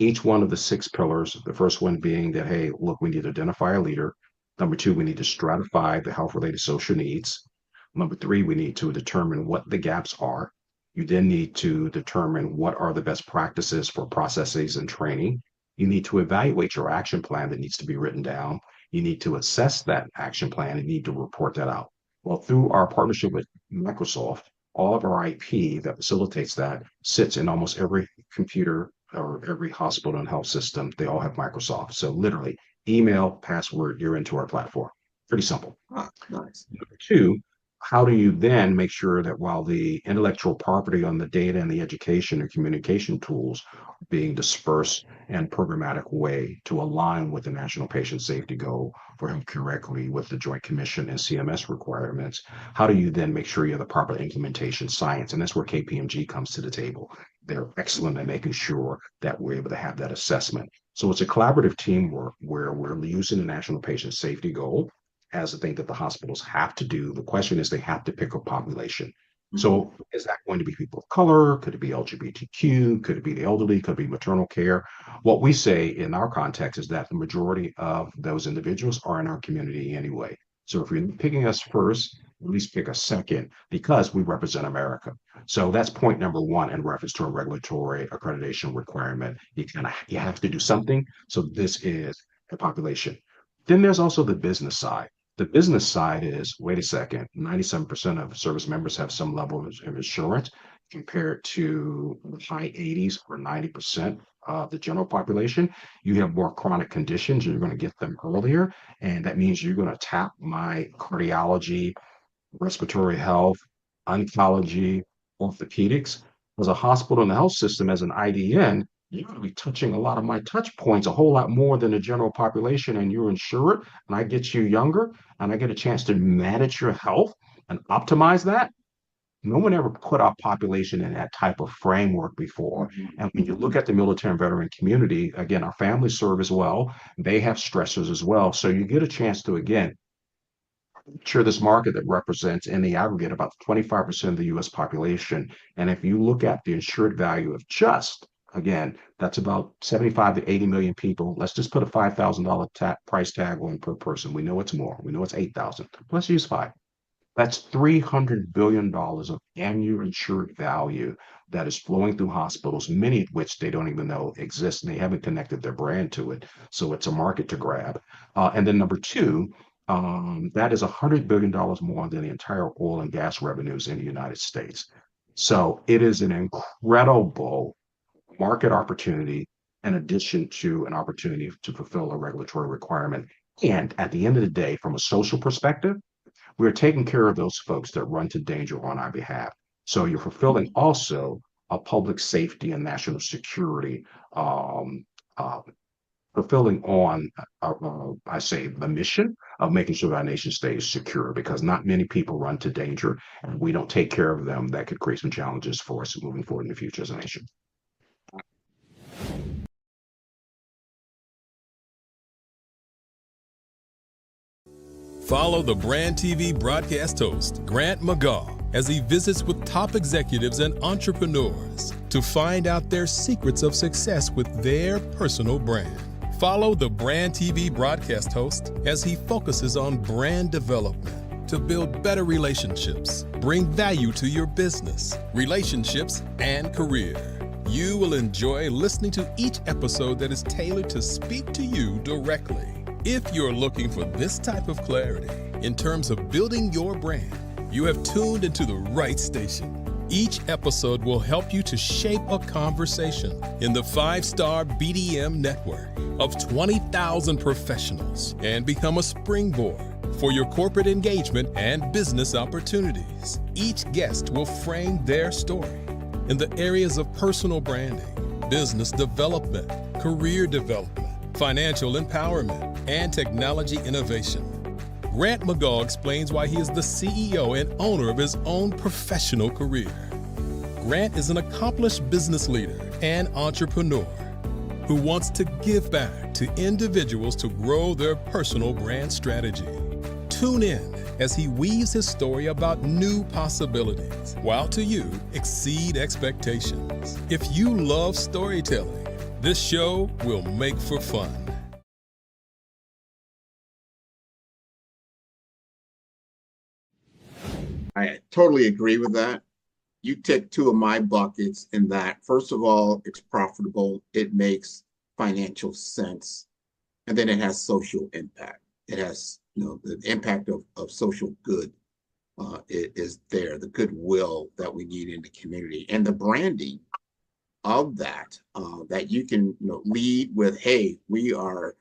Each one of the 6 pillars, the first one being that, hey, look, we need to identify a leader. Number 2, we need to stratify the health-related social needs. Number 3, we need to determine what the gaps are. You then need to determine what are the best practices for processes and training. You need to evaluate your action plan that needs to be written down. You need to assess that action plan and need to report that out. Well, through our partnership with Microsoft, all of our IP that facilitates that sits in almost every computer or every hospital and health system. They all have Microsoft. So literally, email, password, you're into our platform. Pretty simple. Nice. Number 2, how do you then make sure that while the intellectual property on the data and the education and communication tools are being dispersed in a programmatic way to align with the National Patient Safety Goal for healthcare equity with the Joint Commission and CMS requirements, how do you then make sure you have the proper implementation science? And that's where KPMG comes to the table. They're excellent at making sure that we're able to have that assessment. So it's a collaborative teamwork where we're using the National Patient Safety Goal as a thing that the hospitals have to do. The question is they have to pick a population. So is that going to be people of color? Could it be LGBTQ? Could it be the elderly? Could it be maternal care? What we say in our context is that the majority of those individuals are in our community anyway. So if you're picking us first, at least pick a second, because we represent America. So that's point number 1 in reference to a regulatory accreditation requirement. You have to do something. So this is a population. Then there's also the business side. The business side is, wait a second, 97% of service members have some level of insurance compared to high 80s or 90% of the general population. You have more chronic conditions, you're going to get them earlier. And that means you're going to tap my cardiology, respiratory health, oncology, orthopedics. As a hospital and the health system, as an IDN, you're going to be touching a lot of my touch points, a whole lot more than the general population, and you're insured, and I get you younger, and I get a chance to manage your health and optimize that. No one ever put our population in that type of framework before. And when you look at the military and veteran community, again, our families serve as well. They have stressors as well. So you get a chance to, again, sure this market that represents in the aggregate about 25% of the US population. And if you look at the insured value of just, again, that's about 75 to 80 million people. Let's just put a $5,000 price tag on per person. We know it's more. We know it's 8,000. Let's use 5. That's $300 billion of annual insured value that is flowing through hospitals, many of which they don't even know exist, and they haven't connected their brand to it. So it's a market to grab. And then number 2, that is $100 billion more than the entire oil and gas revenues in the United States. So it is an incredible market opportunity in addition to an opportunity to fulfill a regulatory requirement. And at the end of the day, from a social perspective, we're taking care of those folks that run to danger on our behalf. So you're fulfilling also a public safety and national security, fulfilling on, I say, the mission of making sure our nation stays secure, because not many people run to danger, and we don't take care of them. That could create some challenges for us moving forward in the future as a nation. Follow the Brand TV broadcast host, Grant McGaw, as he visits with top executives and entrepreneurs to find out their secrets of success with their personal brand. Follow the Brand TV broadcast host as he focuses on brand development to build better relationships, bring value to your business, relationships, and career. You will enjoy listening to each episode that is tailored to speak to you directly. If you're looking for this type of clarity in terms of building your brand, you have tuned into the right station. Each episode will help you to shape a conversation in the 5-star BDM network of 20,000 professionals and become a springboard for your corporate engagement and business opportunities. Each guest will frame their story in the areas of personal branding, business development, career development, financial empowerment, and technology innovation. Grant McGaw explains why he is the CEO and owner of his own professional career. Grant is an accomplished business leader and entrepreneur who wants to give back to individuals to grow their personal brand strategy. Tune in as he weaves his story about new possibilities, while to you exceed expectations. If you love storytelling, this show will make for fun. I totally agree with that. You tick two of my buckets in that. First of all, it's profitable. It makes financial sense. And then it has social impact. It has, the impact of social good is there, the goodwill that we need in the community, and the branding of that, that you can lead with, hey, we are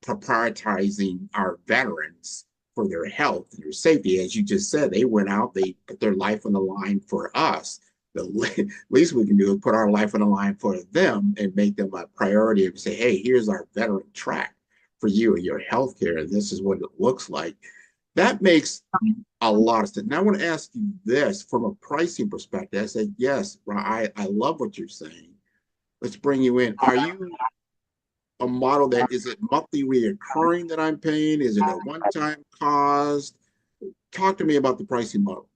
prioritizing our veterans for their health and their safety. As you just said, they went out, they put their life on the line for us. The least we can do is put our life on the line for them and make them a priority and say, hey, here's our veteran track for you and your healthcare, and this is what it looks like. That makes a lot of sense. Now I want to ask you this from a pricing perspective. I say, yes, I love what you're saying. Let's bring you in. Are you a model that, is it monthly reoccurring that I'm paying? Is it a one-time cost? Talk to me about the pricing model.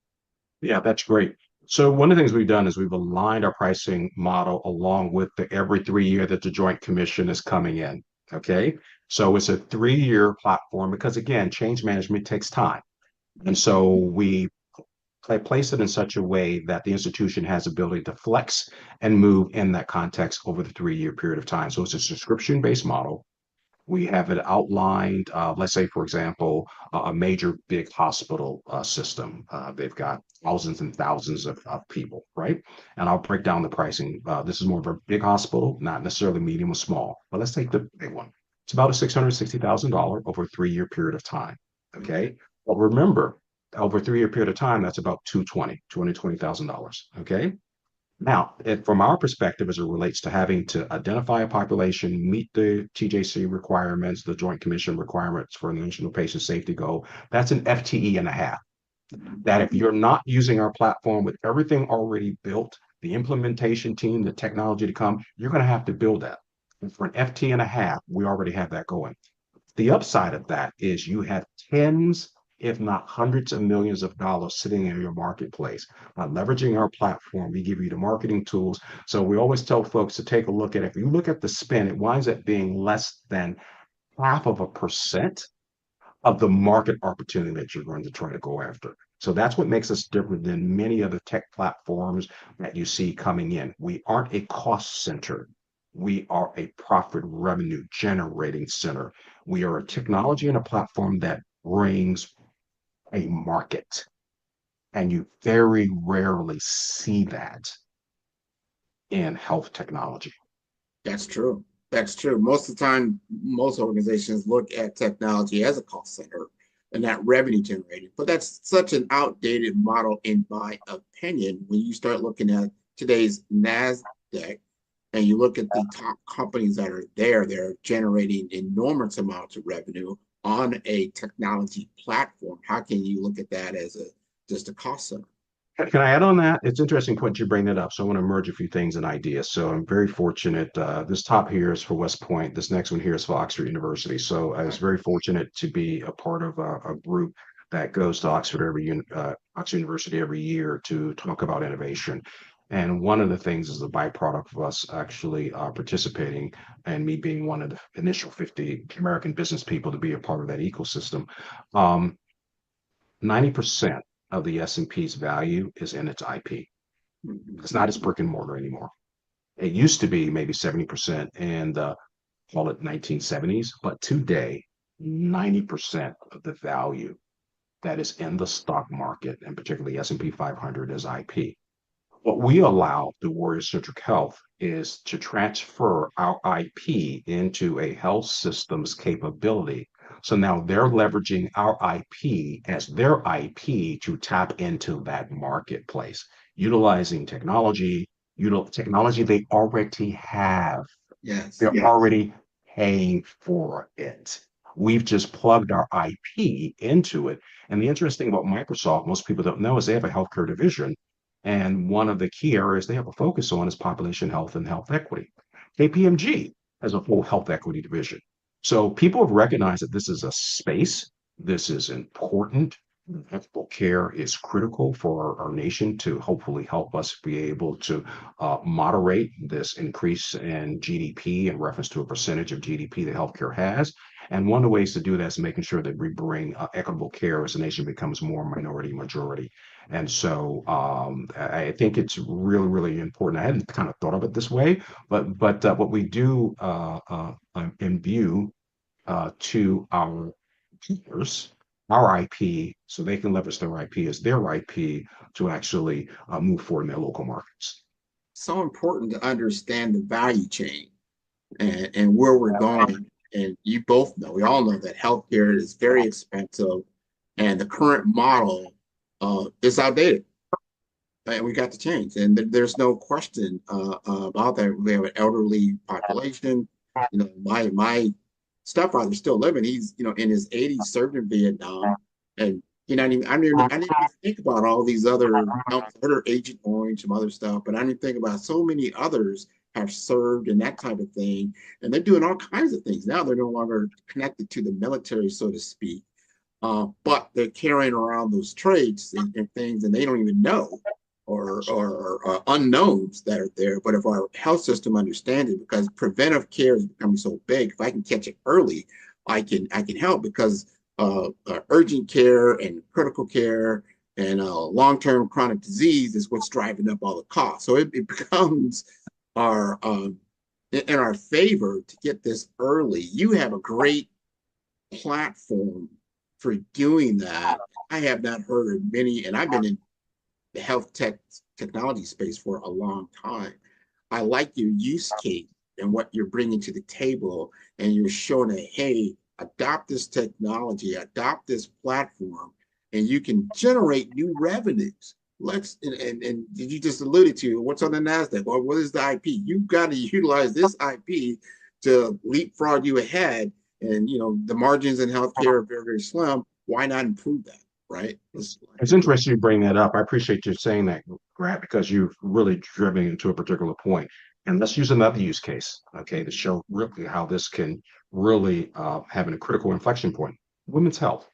Yeah, that's great. So one of the things we've done is we've aligned our pricing model along with the every 3 year that the Joint Commission is coming in. Okay. So it's a 3-year platform because, again, change management takes time. And so we place it in such a way that the institution has ability to flex and move in that context over the 3-year period of time. So it's a subscription-based model. We have it outlined, let's say, for example, a major big hospital system. They've got thousands and thousands of people, right? And I'll break down the pricing. This is more of a big hospital, not necessarily medium or small, but let's take the big one. It's about a $660,000 over a 3-year period of time, okay? But remember, over a 3-year period of time, that's about $220,000, okay? Now, from our perspective, as it relates to having to identify a population, meet the TJC requirements, the Joint Commission requirements for the National Patient Safety Goal, that's an FTE and a half. That if you're not using our platform with everything already built, the implementation team, the technology to come, you're going to have to build that. And for an FTE and a half, we already have that going. The upside of that is you have tens, if not hundreds of millions of dollars sitting in your marketplace. By leveraging our platform, we give you the marketing tools. So we always tell folks to take a look at it. If you look at the spend, it winds up being less than 0.5% of the market opportunity that you're going to try to go after. So that's what makes us different than many other tech platforms that you see coming in. We aren't a cost center. We are a profit revenue generating center. We are a technology and a platform that brings a market. And you very rarely see that in health technology. That's true. That's true. Most of the time, most organizations look at technology as a cost center and not revenue generating. But that's such an outdated model, in my opinion, when you start looking at today's NASDAQ and you look at the top companies that are there, they're generating enormous amounts of revenue on a technology platform. How can you look at that as just a cost center? Can I add on that? It's interesting point you bring that up. So I want to merge a few things and ideas. So I'm very fortunate. This top here is for West Point. This next one here is for Oxford University. So I was very fortunate to be a part of a group that goes to Oxford University every year to talk about innovation. And one of the things is the byproduct of us actually participating and me being one of the initial 50 American business people to be a part of that ecosystem. 90% of the S&P's value is in its IP. It's not its brick and mortar anymore. It used to be maybe 70% in the, call it 1970s, but today, 90% of the value that is in the stock market, and particularly S&P 500, is IP. What we allow the Warrior Centric Health is to transfer our IP into a health system's capability. So now they're leveraging our IP as their IP to tap into that marketplace, utilizing technology, technology they already have. Yes. They're already paying for it. We've just plugged our IP into it. And the interesting about Microsoft, most people don't know, is they have a healthcare division. And one of the key areas they have a focus on is population health and health equity. KPMG has a full health equity division. So people have recognized that this is a space, this is important. Medical care is critical for our nation to hopefully help us be able to moderate this increase in GDP in reference to a percentage of GDP that healthcare has. And one of the ways to do that is making sure that we bring equitable care as the nation becomes more minority majority. And so I think it's really, really important. I hadn't kind of thought of it this way, but what we do imbue to our peers, our IP, so they can leverage their IP as their IP to actually move forward in their local markets. So important to understand the value chain and where we're going. And you both know, we all know that healthcare is very expensive and the current model is outdated. And we got to change. And there's no question about that. We have an elderly population. You know, my stepfather's still living. He's, in his 80s, served in Vietnam. And, I didn't even think about all these other Agent Orange, some other stuff, but I didn't think about so many others have served and that type of thing. And they're doing all kinds of things. Now they're no longer connected to the military, so to speak. But they're carrying around those traits and things, and they don't even know, or unknowns that are there. But if our health system understands it, because preventive care is becoming so big, if I can catch it early, I can help, because urgent care and critical care and long-term chronic disease is what's driving up all the costs. So it becomes in our favor to get this early. You have a great platform for doing that. I have not heard of many, and I've been in the health technology space for a long time. I like your use case and what you're bringing to the table, and you're showing that, hey, adopt this technology, adopt this platform, and you can generate new revenues. And you just alluded to what's on the NASDAQ. Well, what is the IP? You've got to utilize this IP to leapfrog you ahead. And the margins in healthcare are very, very slim. Why not improve that, right? It's interesting you bring that up. I appreciate you saying that, Grant, because you've really driven into a particular point. And let's use another use case, okay, to show really how this can really have a critical inflection point. Women's health.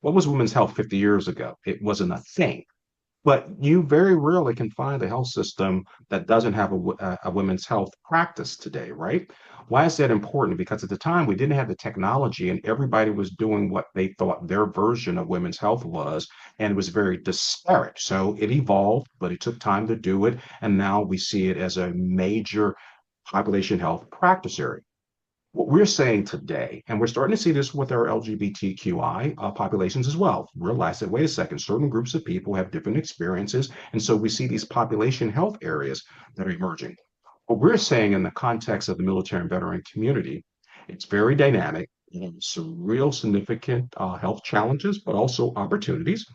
What was women's health 50 years ago? It wasn't a thing. But you very rarely can find a health system that doesn't have a women's health practice today, right? Why is that important? Because at the time we didn't have the technology, and everybody was doing what they thought their version of women's health was, and it was very disparate. So it evolved, but it took time to do it, and now we see it as a major population health practice area. What we're saying today, and we're starting to see this with our LGBTQI populations as well, realize that, wait a second, certain groups of people have different experiences. And so we see these population health areas that are emerging. What we're saying in the context of the military and veteran community, it's very dynamic. It has some real significant health challenges, but also opportunities.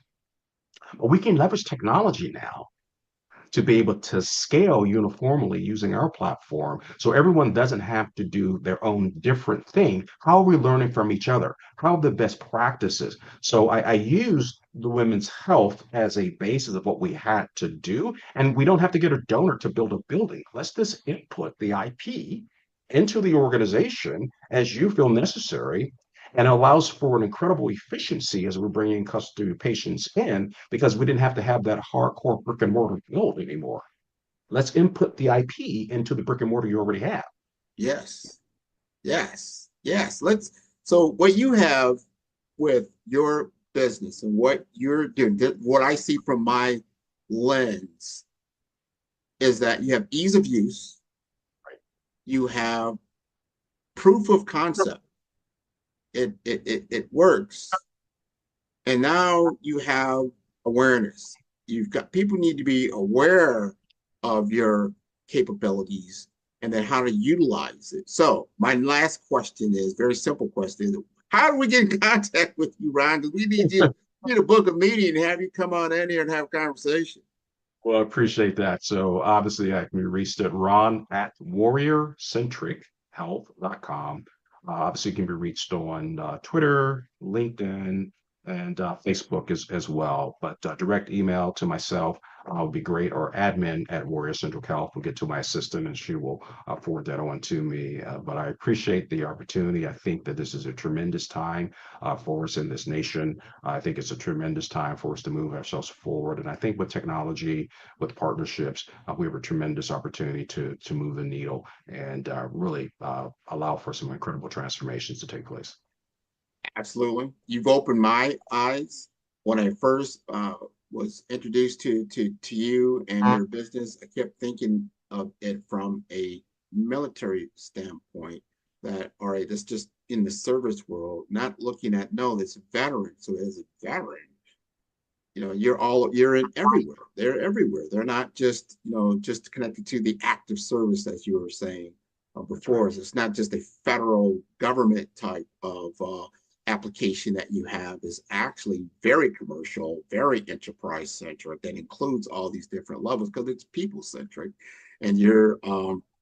But we can leverage technology now to be able to scale uniformly using our platform, so everyone doesn't have to do their own different thing. How are we learning from each other? How are the best practices? So I use the women's health as a basis of what we had to do, and we don't have to get a donor to build a building. Let's just input the IP into the organization as you feel necessary, and it allows for an incredible efficiency as we're bringing custody patients in, because we didn't have to have that hardcore brick and mortar build anymore. Let's input the IP into the brick and mortar you already have. Yes. So what you have with your business and what you're doing, what I see from my lens is that you have ease of use, you have proof of concept. It works. And now you have awareness. You've got people need to be aware of your capabilities and then how to utilize it. So my last question is very simple question. How do we get in contact with you, Ron? Because we need you to book a meeting and have you come on in here and have a conversation. Well, I appreciate that. So obviously I can be reached at ron@warriorcentrichealth.com. Obviously you can be reached on Twitter, LinkedIn, and Facebook as well. But direct email to myself would be great, or admin at Warrior Centric Health will get to my assistant and she will forward that on to me. But I appreciate the opportunity. I think that this is a tremendous time for us in this nation. I think it's a tremendous time for us to move ourselves forward. And I think with technology, with partnerships, we have a tremendous opportunity to move the needle and really allow for some incredible transformations to take place. Absolutely. You've opened my eyes. When I first was introduced to you and your business, I kept thinking of it from a military standpoint that, all right, that's just in the service world, not looking at, no, it's a veteran. So as a veteran, you're in everywhere. They're everywhere. They're not just, just connected to the active service, as you were saying before. It's not just a federal government type of application that you have. Is actually very commercial, very enterprise centric, that includes all these different levels because it's people centric, and you're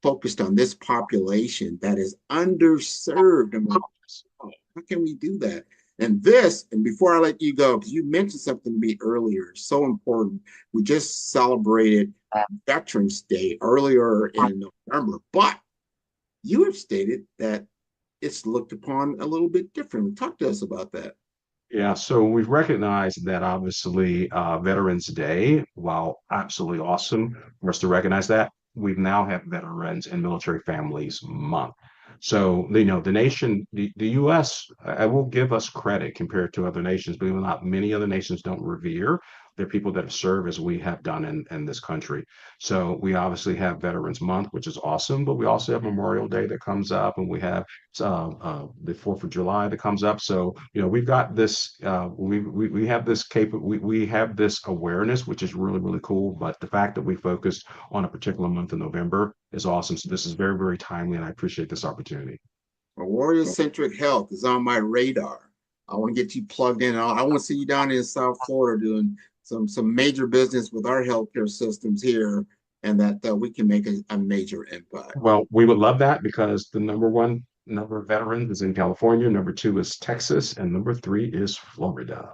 focused on this population that is underserved. How can we do that? And before I let you go, because you mentioned something to me earlier, so important. We just celebrated Veterans Day earlier in November, but you have stated that it's looked upon a little bit differently. Talk to us about that. Yeah, so we've recognized that obviously Veterans Day, while absolutely awesome for us to recognize that, we now have Veterans and Military Families Month. So, the nation, the U.S., I will give us credit compared to other nations, believe it or not, many other nations don't revere the people that have served as we have done in this country. So we obviously have Veterans Month, which is awesome, but we also have Memorial Day that comes up, and we have the 4th of July that comes up. So, we've got this, we have this we have this awareness, which is really, really cool. But the fact that we focused on a particular month in November is awesome. So this is very, very timely, and I appreciate this opportunity. Warrior Centric Health is on my radar. I want to get you plugged in. I want to see you down in South Florida doing some major business with our healthcare systems here, and that we can make a major impact. Well, we would love that, because the number one number of veterans is in California, number 2 is Texas, and number 3 is Florida.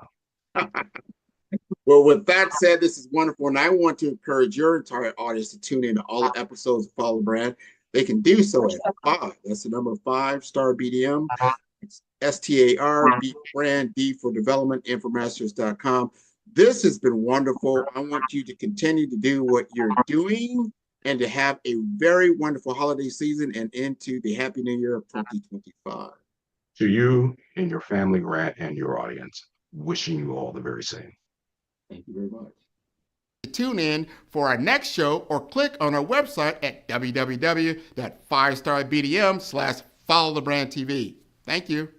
Well, with that said, this is wonderful, and I want to encourage your entire audience to tune in to all the episodes of Follow the Brand. They can do so at 5. That's the number 5, Star BDM. It's STAR, B Brand, D for Development, Infomasters.com. This has been wonderful. I want you to continue to do what you're doing and to have a very wonderful holiday season and into the Happy New Year of 2025. To you and your family, Grant, and your audience, wishing you all the very same. Thank you very much. Tune in for our next show or click on our website at www.5starbdm/followthebrandtv. Thank you.